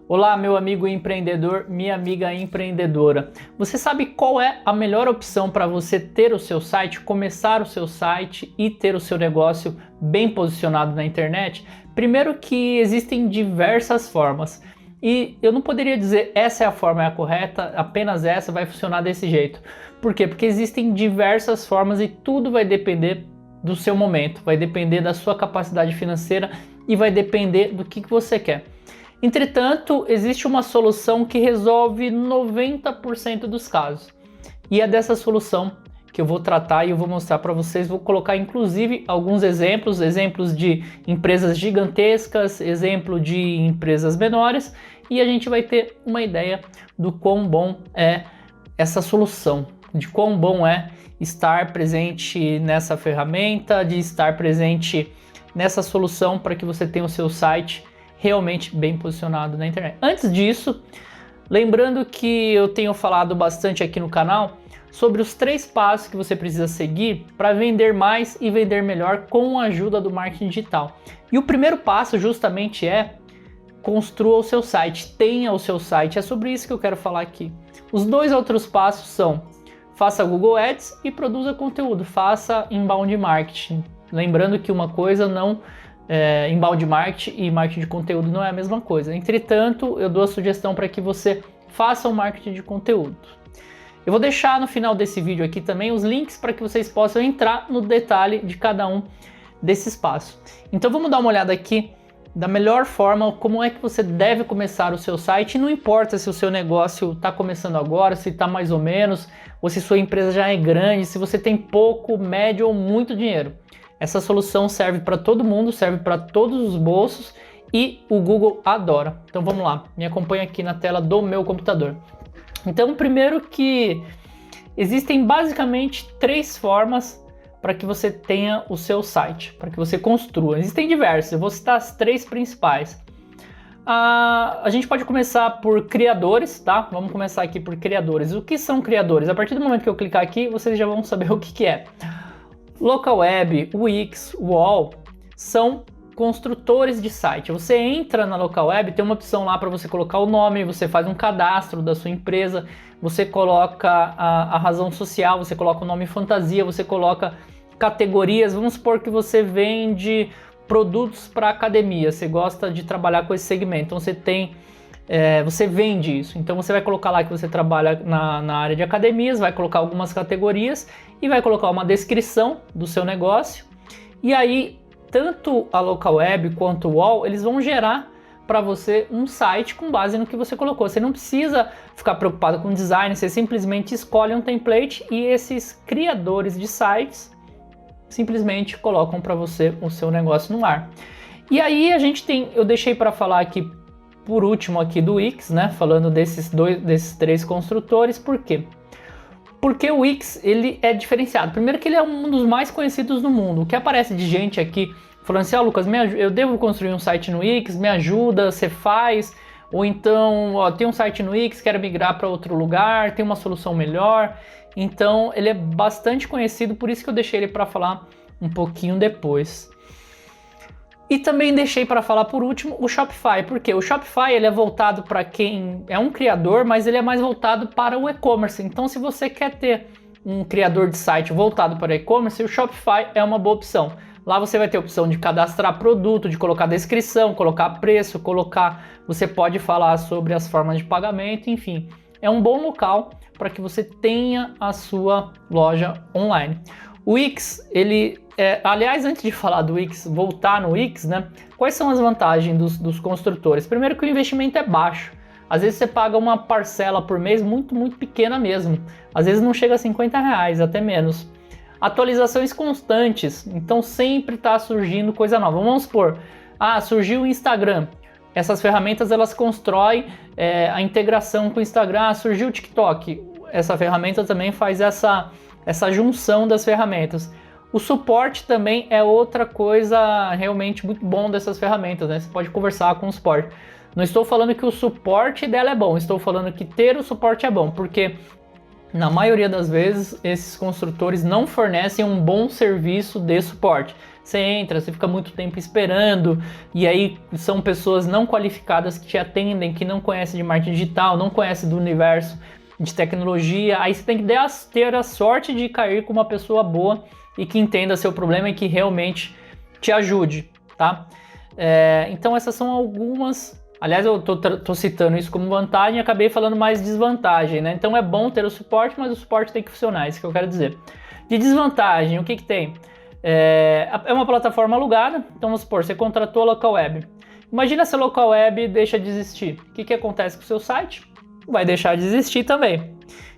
Olá, meu amigo empreendedor, minha amiga empreendedora. Você sabe qual é a melhor opção para você ter o seu site, começar o seu site e ter o seu negócio bem posicionado na internet? Primeiro que existem diversas formas e eu não poderia dizer essa é a forma é a correta, apenas essa vai funcionar desse jeito. Por quê? Porque existem diversas formas e tudo vai depender do seu momento, vai depender da sua capacidade financeira e vai depender do que você quer. Entretanto, existe uma solução que resolve 90% dos casos. E é dessa solução que eu vou tratar e eu vou mostrar para vocês. Vou colocar inclusive alguns exemplos de empresas gigantescas, exemplo de empresas menores, e a gente vai ter uma ideia do quão bom é essa solução, de quão bom é estar presente nessa ferramenta, de estar presente nessa solução para que você tenha o seu site realmente bem posicionado na internet. Antes disso, lembrando que eu tenho falado bastante aqui no canal sobre os 3 passos que você precisa seguir para vender mais e vender melhor com a ajuda do marketing digital. E o primeiro passo justamente é construa o seu site, tenha o seu site. É sobre isso que eu quero falar aqui. Os 2 outros passos são: faça Google Ads e produza conteúdo, faça inbound marketing. Lembrando que uma coisa não inbound marketing e marketing de conteúdo não é a mesma coisa. Entretanto, eu dou a sugestão para que você faça um marketing de conteúdo. Eu vou deixar no final desse vídeo aqui também os links para que vocês possam entrar no detalhe de cada um desses passos. Então vamos dar uma olhada aqui da melhor forma, como é que você deve começar o seu site. Não importa se o seu negócio está começando agora, se está mais ou menos, ou se sua empresa já é grande, se você tem pouco, médio ou muito dinheiro. Essa solução serve para todo mundo, serve para todos os bolsos e o Google adora. Então vamos lá, me acompanha aqui na tela do meu computador. Então, primeiro que existem basicamente 3 formas para que você tenha o seu site, para que você construa. Existem diversas, eu vou citar as 3 principais. A gente pode começar por criadores, tá? Vamos começar aqui por criadores. O que são criadores? A partir do momento que eu clicar aqui, vocês já vão saber o que é. Local Web, Wix, Wall são construtores de site. Você entra na Local Web, tem uma opção lá para você colocar o nome, você faz um cadastro da sua empresa, você coloca a razão social, você coloca o nome fantasia, você coloca categorias. Vamos supor que você vende produtos para academia, você gosta de trabalhar com esse segmento, então você vende isso. Então você vai colocar lá que você trabalha na área de academias, vai colocar algumas categorias e vai colocar uma descrição do seu negócio. E aí, tanto a Local Web quanto o Wall, eles vão gerar para você um site com base no que você colocou. Você não precisa ficar preocupado com design, você simplesmente escolhe um template e esses criadores de sites simplesmente colocam para você o seu negócio no ar. E aí eu deixei para falar aqui por último aqui do Wix, né? Falando desses 3 construtores. Por quê? Porque o Wix ele é diferenciado. Primeiro que ele é um dos mais conhecidos no mundo. O que aparece de gente aqui falando assim: Lucas, eu devo construir um site no Wix, me ajuda, você faz? Ou então, tem um site no Wix, quero migrar para outro lugar, tem uma solução melhor. Então ele é bastante conhecido, por isso que eu deixei ele para falar um pouquinho depois. E também deixei para falar por último o Shopify, porque o Shopify ele é voltado para quem é um criador, mas ele é mais voltado para o e-commerce. Então se você quer ter um criador de site voltado para e-commerce, o Shopify é uma boa opção. Lá você vai ter a opção de cadastrar produto, de colocar descrição, colocar preço, você pode falar sobre as formas de pagamento, enfim. É um bom local para que você tenha a sua loja online. O Wix, aliás, antes de falar do Wix, voltar no Wix, né? Quais são as vantagens dos construtores? Primeiro que o investimento é baixo. Às vezes você paga uma parcela por mês muito, muito pequena mesmo. Às vezes não chega a R$50, até menos. Atualizações constantes, então sempre está surgindo coisa nova. Vamos supor, surgiu o Instagram. Essas ferramentas elas constroem a integração com o Instagram. Surgiu o TikTok. Essa ferramenta também faz essa junção das ferramentas. O suporte também é outra coisa realmente muito bom dessas ferramentas, né? Você pode conversar com o suporte. Não estou falando que o suporte dela é bom, estou falando que ter o suporte é bom, porque na maioria das vezes, esses construtores não fornecem um bom serviço de suporte. Você entra, você fica muito tempo esperando, e aí são pessoas não qualificadas que te atendem, que não conhecem de marketing digital, não conhecem do universo de tecnologia. Aí você tem que ter a sorte de cair com uma pessoa boa e que entenda seu problema e que realmente te ajude, tá? Então essas são algumas. Aliás, eu tô citando isso como vantagem e acabei falando mais desvantagem, né? Então é bom ter o suporte, mas o suporte tem que funcionar, isso que eu quero dizer. De desvantagem, o que tem? É uma plataforma alugada, então vamos supor, você contratou a local web. Imagina se a local web deixa de existir. O que acontece com o seu site? Vai deixar de existir também.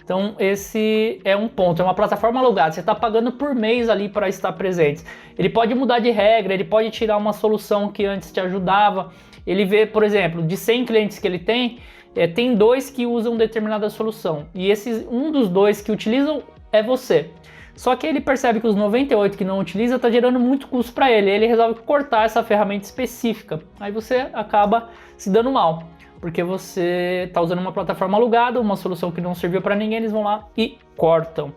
Então esse é um ponto, é uma plataforma alugada, você está pagando por mês ali para estar presente. Ele pode mudar de regra, ele pode tirar uma solução que antes te ajudava. Ele vê, por exemplo, de 100 clientes que ele tem 2 que usam determinada solução. E um dos 2 que utilizam é você. Só que ele percebe que os 98 que não utiliza está gerando muito custo para ele. Ele resolve cortar essa ferramenta específica. Aí você acaba se dando mal, porque você está usando uma plataforma alugada, uma solução que não serviu para ninguém, eles vão lá e cortam.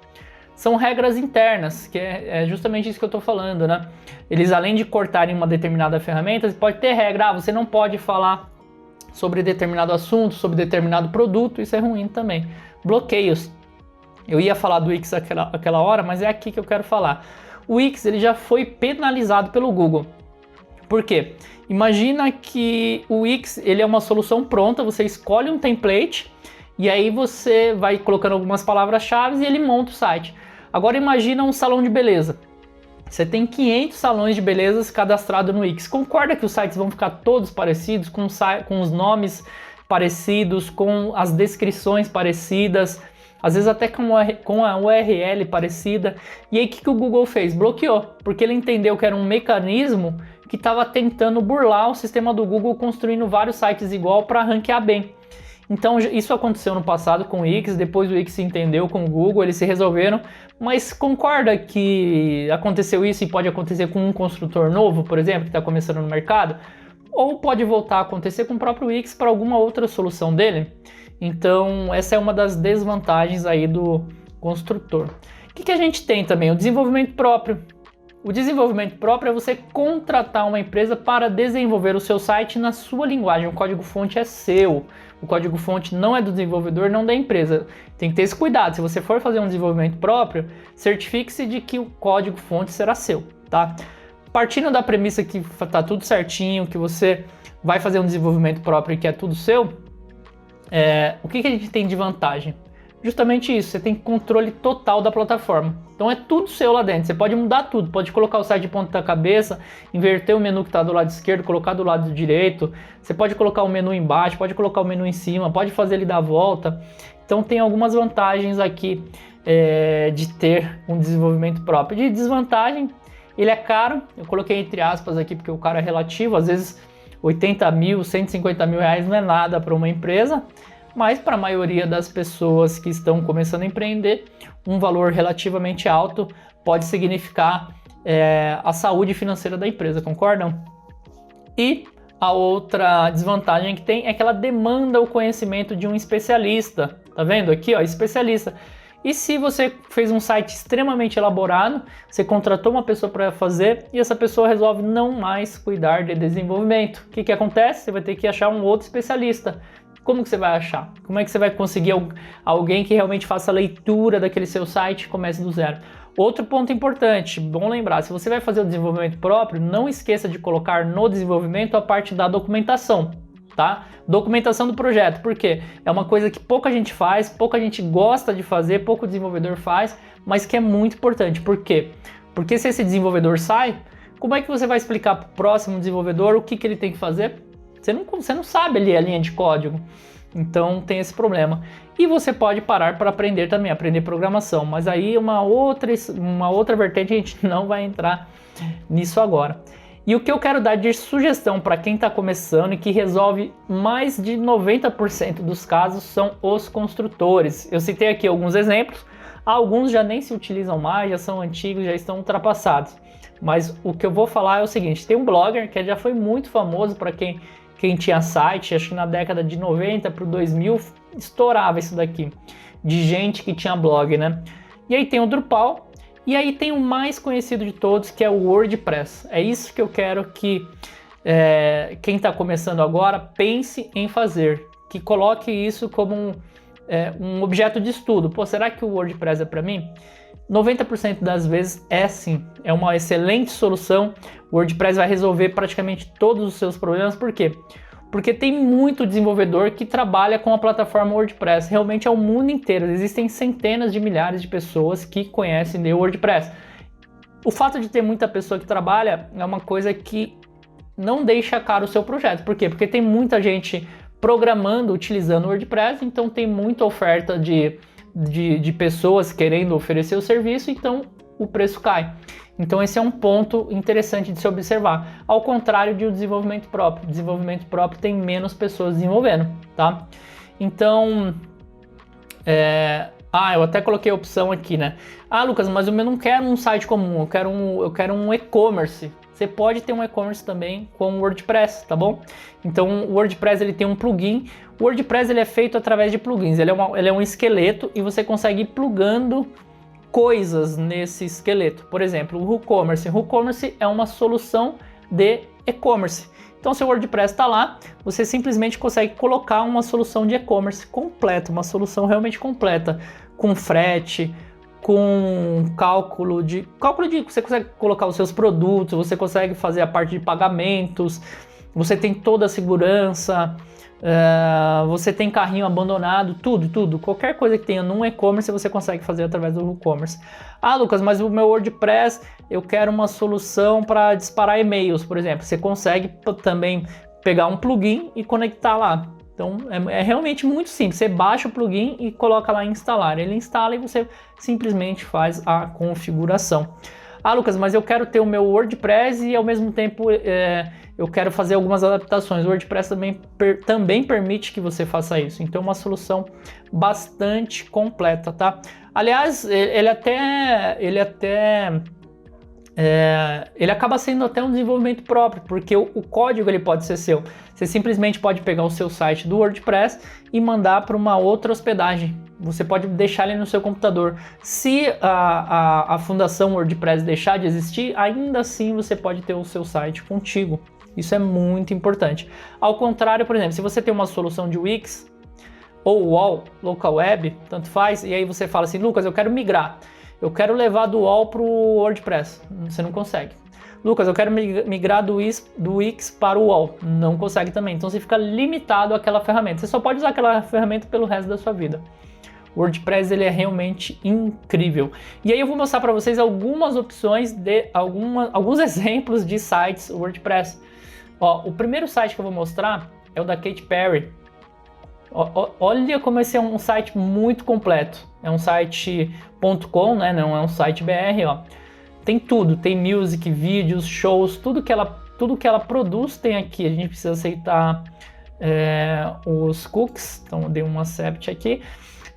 São regras internas, que é justamente isso que eu estou falando, né? Eles, além de cortarem uma determinada ferramenta, pode ter regra, você não pode falar sobre determinado assunto, sobre determinado produto, isso é ruim também. Bloqueios. Eu ia falar do Wix aquela hora, mas é aqui que eu quero falar. O Wix ele já foi penalizado pelo Google. Por quê? Imagina que o Wix ele é uma solução pronta, você escolhe um template e aí você vai colocando algumas palavras-chave e ele monta o site. Agora imagina um salão de beleza. Você tem 500 salões de belezas cadastrados no Wix. Concorda que os sites vão ficar todos parecidos, com os nomes parecidos, com as descrições parecidas, às vezes até com a URL parecida. E aí o que o Google fez? Bloqueou, porque ele entendeu que era um mecanismo que estava tentando burlar o sistema do Google, construindo vários sites igual para ranquear bem. Então isso aconteceu no passado com o Wix, depois o Wix se entendeu com o Google, eles se resolveram, mas concorda que aconteceu isso e pode acontecer com um construtor novo, por exemplo, que está começando no mercado? Ou pode voltar a acontecer com o próprio Wix para alguma outra solução dele? Então essa é uma das desvantagens aí do construtor. O que a gente tem também? O desenvolvimento próprio. O desenvolvimento próprio é você contratar uma empresa para desenvolver o seu site na sua linguagem. O código-fonte é seu. O código-fonte não é do desenvolvedor, não da empresa. Tem que ter esse cuidado. Se você for fazer um desenvolvimento próprio, certifique-se de que o código-fonte será seu, tá? Partindo da premissa que está tudo certinho, que você vai fazer um desenvolvimento próprio e que é tudo seu, o que a gente tem de vantagem? Justamente isso, você tem controle total da plataforma. Então é tudo seu lá dentro, você pode mudar tudo, pode colocar o site de ponta cabeça, inverter o menu que está do lado esquerdo, colocar do lado direito, você pode colocar o menu embaixo, pode colocar o menu em cima, pode fazer ele dar a volta. Então tem algumas vantagens aqui de ter um desenvolvimento próprio. De desvantagem, ele é caro, eu coloquei entre aspas aqui porque o caro é relativo, às vezes 80 mil, 150 mil reais não é nada para uma empresa, mas para a maioria das pessoas que estão começando a empreender, um valor relativamente alto pode significar a saúde financeira da empresa, concordam? E a outra desvantagem que tem é que ela demanda o conhecimento de um especialista, tá vendo aqui, ó, especialista. E se você fez um site extremamente elaborado, você contratou uma pessoa para fazer e essa pessoa resolve não mais cuidar de desenvolvimento, o que acontece? Você vai ter que achar um outro especialista. Como que você vai achar? Como é que você vai conseguir alguém que realmente faça a leitura daquele seu site e comece do zero? Outro ponto importante, bom lembrar, se você vai fazer o desenvolvimento próprio, não esqueça de colocar no desenvolvimento a parte da documentação, tá? Documentação do projeto, porque é uma coisa que pouca gente faz, pouca gente gosta de fazer, pouco desenvolvedor faz, mas que é muito importante. Por quê? Porque se esse desenvolvedor sai, como é que você vai explicar para o próximo desenvolvedor o que ele tem que fazer? Você não sabe ali a linha de código, então tem esse problema. E você pode parar para aprender também, aprender programação, mas aí uma outra vertente, a gente não vai entrar nisso agora. E o que eu quero dar de sugestão para quem está começando e que resolve mais de 90% dos casos são os construtores. Eu citei aqui alguns exemplos, alguns já nem se utilizam mais, já são antigos, já estão ultrapassados. Mas o que eu vou falar é o seguinte, tem um blogger que já foi muito famoso para quem quem tinha site, acho que na década de 90 para o 2000, estourava isso daqui, de gente que tinha blog, né? E aí tem o Drupal, e aí tem o mais conhecido de todos, que é o WordPress. É isso que eu quero que quem está começando agora pense em fazer, que coloque isso como um objeto de estudo. Pô, será que o WordPress é para mim? 90% das vezes é sim, é uma excelente solução. O WordPress vai resolver praticamente todos os seus problemas. Por quê? Porque tem muito desenvolvedor que trabalha com a plataforma WordPress. Realmente é o mundo inteiro. Existem centenas de milhares de pessoas que conhecem o WordPress. O fato de ter muita pessoa que trabalha é uma coisa que não deixa caro o seu projeto. Por quê? Porque tem muita gente programando, utilizando o WordPress, então tem muita oferta de pessoas querendo oferecer o serviço, então o preço cai. Então esse é um ponto interessante de se observar, ao contrário de o desenvolvimento próprio. O desenvolvimento próprio tem menos pessoas desenvolvendo, tá? Então, eu até coloquei a opção aqui, né? Ah, Lucas, mas eu não quero um site comum, eu quero um e-commerce. Você pode ter um e-commerce também com o WordPress, tá bom? Então o WordPress ele tem um plugin. O WordPress ele é feito através de plugins. Ele é um esqueleto e você consegue ir plugando coisas nesse esqueleto. Por exemplo, o WooCommerce. O WooCommerce é uma solução de e-commerce. Então, se o WordPress está lá, você simplesmente consegue colocar uma solução de e-commerce completa, uma solução realmente completa, com frete, com cálculo de você consegue colocar os seus produtos, você consegue fazer a parte de pagamentos, você tem toda a segurança, você tem carrinho abandonado, tudo, qualquer coisa que tenha num e-commerce você consegue fazer através do WooCommerce. Ah, Lucas, mas o meu WordPress, eu quero uma solução para disparar e-mails, por exemplo. Você consegue também pegar um plugin e conectar lá. Então é realmente muito simples, você baixa o plugin e coloca lá em instalar, ele instala e você simplesmente faz a configuração. Ah, Lucas, mas eu quero ter o meu WordPress e ao mesmo tempo eu quero fazer algumas adaptações. O WordPress também permite que você faça isso, então é uma solução bastante completa, tá? Aliás, ele acaba sendo até um desenvolvimento próprio, porque o código ele pode ser seu. Você simplesmente pode pegar o seu site do WordPress e mandar para uma outra hospedagem. Você pode deixar ele no seu computador. Se a fundação WordPress deixar de existir, ainda assim você pode ter o seu site contigo. Isso é muito importante. Ao contrário, por exemplo, se você tem uma solução de Wix ou Wall, Local Web, tanto faz, e aí você fala assim, Lucas, eu quero migrar. Eu quero levar do Wall para o WordPress. Você não consegue. Lucas, eu quero migrar do Wix para o Wall. Não consegue também. Então você fica limitado àquela ferramenta. Você só pode usar aquela ferramenta pelo resto da sua vida. O WordPress ele é realmente incrível. E aí eu vou mostrar para vocês algumas opções alguns exemplos de sites WordPress. Ó, o primeiro site que eu vou mostrar é o da Katy Perry. Olha como esse é um site muito completo. É um site .com, né? Não é um site BR, ó. Tem tudo, tem music, vídeos, shows, tudo que ela produz tem aqui. A gente precisa aceitar os cookies, então eu dei um accept aqui.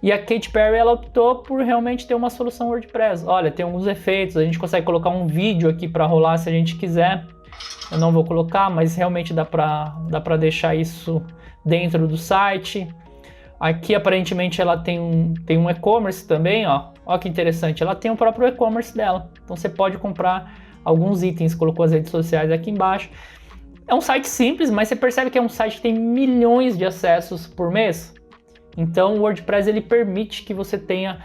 E a Katy Perry ela optou por realmente ter uma solução WordPress. Olha, tem alguns efeitos, a gente consegue colocar um vídeo aqui para rolar se a gente quiser. Eu não vou colocar, mas realmente dá para deixar isso dentro do site. Aqui aparentemente ela tem um e-commerce também, ó. Ó que interessante, ela tem o próprio e-commerce dela. Então você pode comprar alguns itens, colocou as redes sociais aqui embaixo. É um site simples, mas você percebe que é um site que tem milhões de acessos por mês. Então o WordPress ele permite que você tenha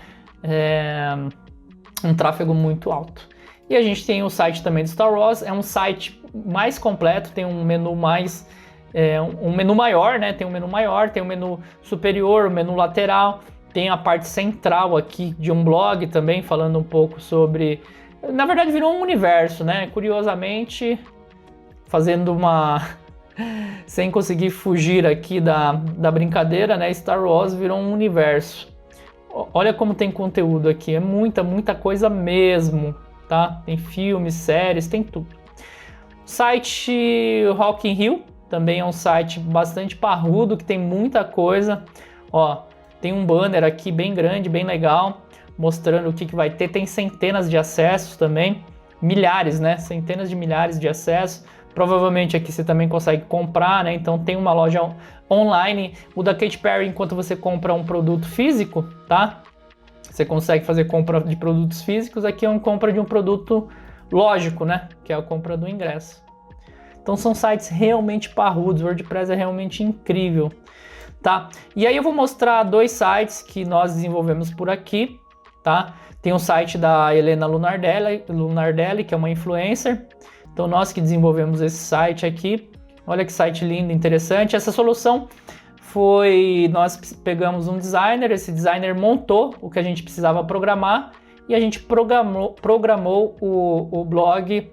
um tráfego muito alto. E a gente tem o site também do Star Wars, é um site mais completo, tem um menu um menu maior, né? Tem um menu maior, tem um menu superior, um menu lateral, tem a parte central aqui de um blog também, falando um pouco sobre... Na verdade virou um universo, né? Curiosamente, fazendo sem conseguir fugir aqui da brincadeira, né? Star Wars virou um universo. Olha como tem conteúdo aqui, é muita coisa mesmo, tá? Tem filmes, séries, tem tudo. Site Rock in Rio também é um site bastante parrudo, que tem muita coisa. Ó, tem um banner aqui bem grande, bem legal, mostrando o que vai ter. Tem centenas de acessos também, milhares, né? Centenas de milhares de acessos. Provavelmente aqui você também consegue comprar, né? Então tem uma loja online. O da Katy Perry, enquanto você compra um produto físico, tá? Você consegue fazer compra de produtos físicos. Aqui é uma compra de um produto lógico, né? Que é a compra do ingresso. Então são sites realmente parrudos. O WordPress é realmente incrível, tá? E aí eu vou mostrar 2 sites que nós desenvolvemos por aqui, tá? Tem um site da Helena Lunardelli, que é uma influencer. Então nós que desenvolvemos esse site aqui. Olha que site lindo, interessante. Essa solução nós pegamos um designer, esse designer montou o que a gente precisava programar e a gente programou o blog,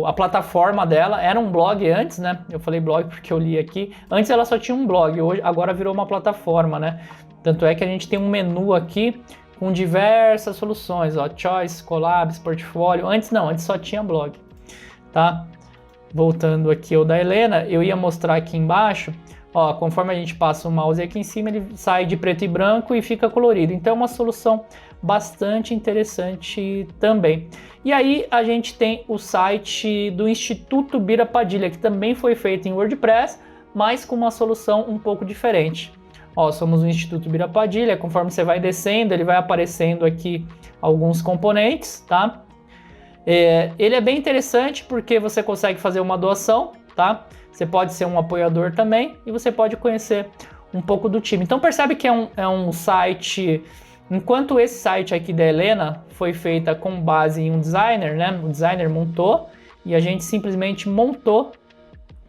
a plataforma dela. Era um blog antes, né? Eu falei blog porque eu li aqui. Antes ela só tinha um blog, agora virou uma plataforma, né? Tanto é que a gente tem um menu aqui com diversas soluções, ó, Choice, Collabs, Portfólio. Antes só tinha blog, tá? Voltando aqui ao da Helena, eu ia mostrar aqui embaixo, ó, conforme a gente passa o mouse aqui em cima, ele sai de preto e branco e fica colorido. Então é uma solução bastante interessante também. E aí a gente tem o site do Instituto Bira Padilha, que também foi feito em WordPress, mas com uma solução um pouco diferente. Ó, somos o Instituto Bira Padilha, conforme você vai descendo, ele vai aparecendo aqui alguns componentes, tá? Ele é bem interessante porque você consegue fazer uma doação, tá? Você pode ser um apoiador também e você pode conhecer um pouco do time. Então percebe que é um site, enquanto esse site aqui da Helena foi feita com base em um designer, né? O designer montou e a gente simplesmente montou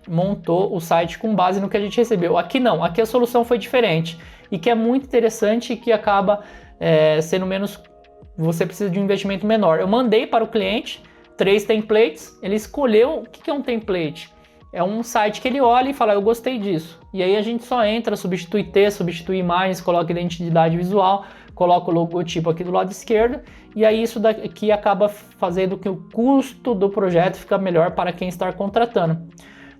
o site com base no que a gente recebeu. Aqui não, aqui a solução foi diferente e que é muito interessante e que acaba sendo menos... Você precisa de um investimento menor. Eu mandei para o cliente 3 templates, ele escolheu. O que é um template? É um site que ele olha e fala, eu gostei disso. E aí a gente só entra, substitui texto, substitui imagens, coloca identidade visual, coloca o logotipo aqui do lado esquerdo, e aí isso daqui acaba fazendo que o custo do projeto fica melhor para quem está contratando,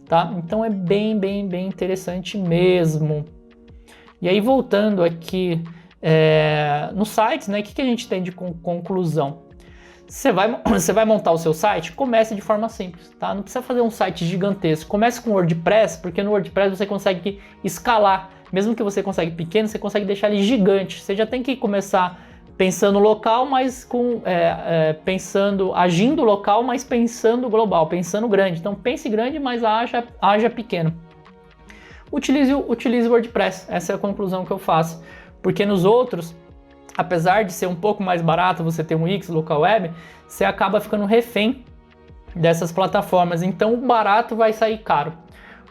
tá? Então é bem interessante mesmo. E aí voltando aqui nos sites, né? O que a gente tem de conclusão? Você vai montar o seu site, comece de forma simples, tá? Não precisa fazer um site gigantesco. Comece com WordPress, porque no WordPress você consegue escalar. Mesmo que você consegue pequeno, você consegue deixar ele gigante. Você já tem que começar pensando local, mas agindo local, mas pensando global, pensando grande. Então pense grande, mas haja pequeno. Utilize o WordPress. Essa é a conclusão que eu faço. Porque nos outros, apesar de ser um pouco mais barato você ter um Wix, local web, você acaba ficando refém dessas plataformas. Então o barato vai sair caro.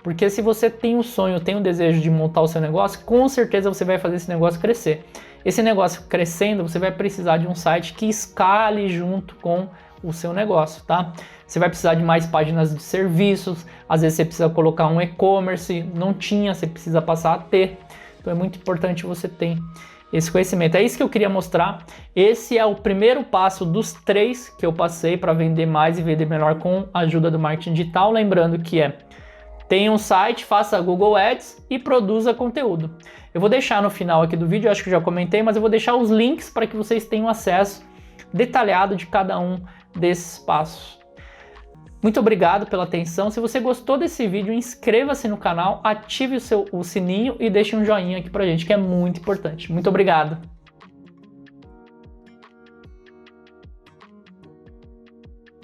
Porque se você tem o sonho, tem o desejo de montar o seu negócio, com certeza você vai fazer esse negócio crescer. Esse negócio crescendo, você vai precisar de um site que escale junto com o seu negócio, tá? Você vai precisar de mais páginas de serviços, às vezes você precisa colocar um e-commerce, não tinha, você precisa passar a ter. Então é muito importante você ter esse conhecimento. É isso que eu queria mostrar. Esse é o primeiro passo dos 3 que eu passei para vender mais e vender melhor com a ajuda do marketing digital. Lembrando que tenha um site, faça Google Ads e produza conteúdo. Eu vou deixar no final aqui do vídeo, acho que eu já comentei, mas eu vou deixar os links para que vocês tenham acesso detalhado de cada um desses passos. Muito obrigado pela atenção. Se você gostou desse vídeo, inscreva-se no canal, ative o sininho e deixe um joinha aqui pra gente, que é muito importante. Muito obrigado.